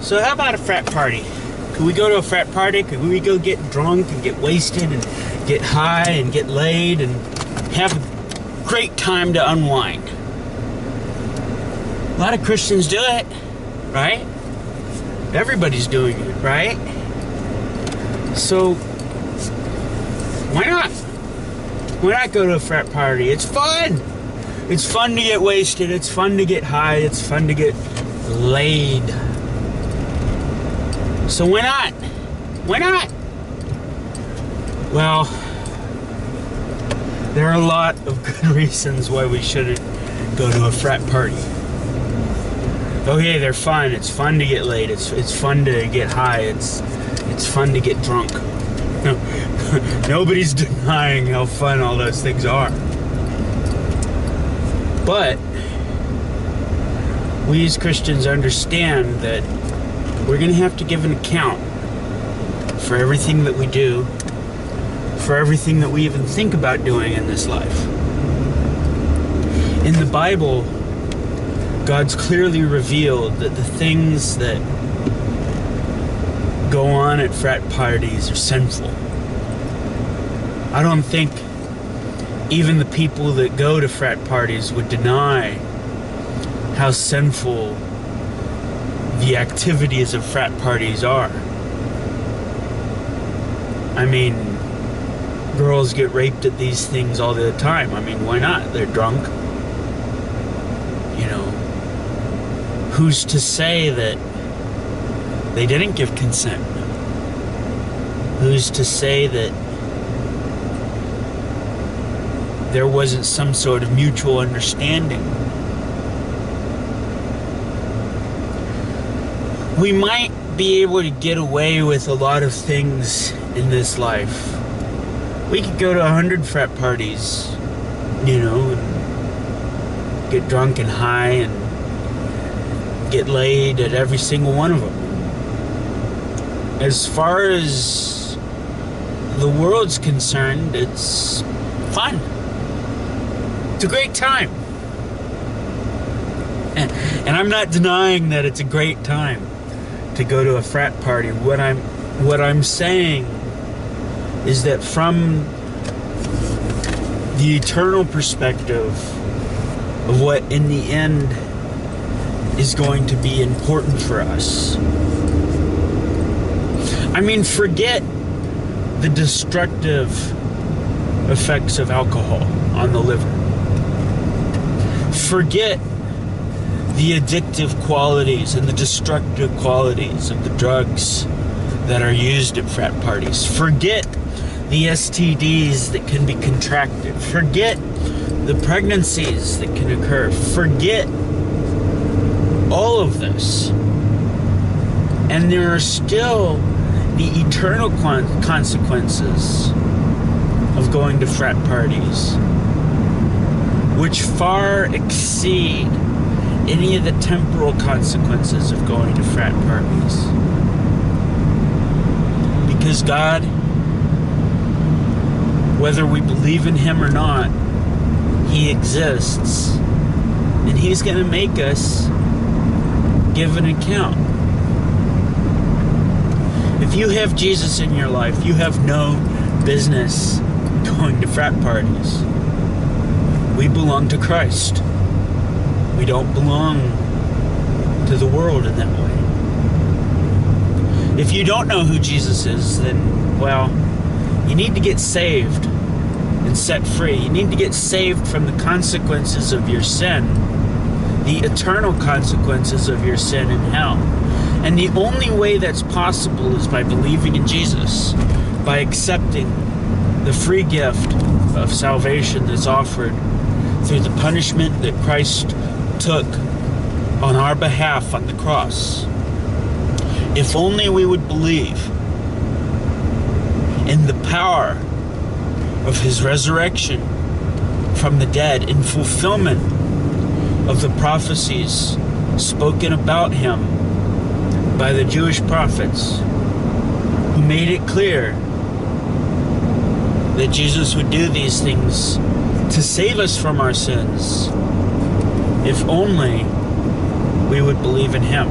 So how about a frat party? Could we go to a frat party? Could we go get drunk and get wasted and get high and get laid and have a great time to unwind? A lot of Christians do it, right? Everybody's doing it, right? So why not? Why not go to a frat party? It's fun. It's fun to get wasted. It's fun to get high. It's fun to get laid. So why not? Why not? Well, there are a lot of good reasons why we shouldn't go to a frat party. Okay, they're fun. It's fun to get laid. It's fun to get high. It's fun to get drunk. Nobody's denying how fun all those things are. But we as Christians understand that we're going to have to give an account for everything that we do, for everything that we even think about doing in this life. In the Bible, God's clearly revealed that the things that go on at frat parties are sinful. I don't think even the people that go to frat parties would deny how sinful the activities of frat parties are. I mean, girls get raped at these things all the time. I mean, why not? They're drunk. You know, who's to say that they didn't give consent? Who's to say that there wasn't some sort of mutual understanding? We might be able to get away with a lot of things in this life. We could go to 100 frat parties, you know, and get drunk and high and get laid at every single one of them. As far as the world's concerned, it's fun. It's a great time. And I'm not denying that it's a great time to go to a frat party. What I'm saying is that from the eternal perspective of what in the end is going to be important for us. I mean, forget the destructive effects of alcohol on the liver. Forget the addictive qualities and the destructive qualities of the drugs that are used at frat parties. Forget the STDs that can be contracted. Forget the pregnancies that can occur. Forget all of this. And there are still the eternal consequences of going to frat parties, which far exceed any of the temporal consequences of going to frat parties. Because God, whether we believe in Him or not, He exists, and He's going to make us give an account. If you have Jesus in your life, you have no business going to frat parties. We belong to Christ. We don't belong to the world in that way. If you don't know who Jesus is, then, well, you need to get saved and set free. You need to get saved from the consequences of your sin, the eternal consequences of your sin in hell. And the only way that's possible is by believing in Jesus, by accepting the free gift of salvation that's offered through the punishment that Christ took on our behalf on the cross. If only we would believe in the power of His resurrection from the dead in fulfillment of the prophecies spoken about Him by the Jewish prophets, who made it clear that Jesus would do these things to save us from our sins, if only we would believe in Him.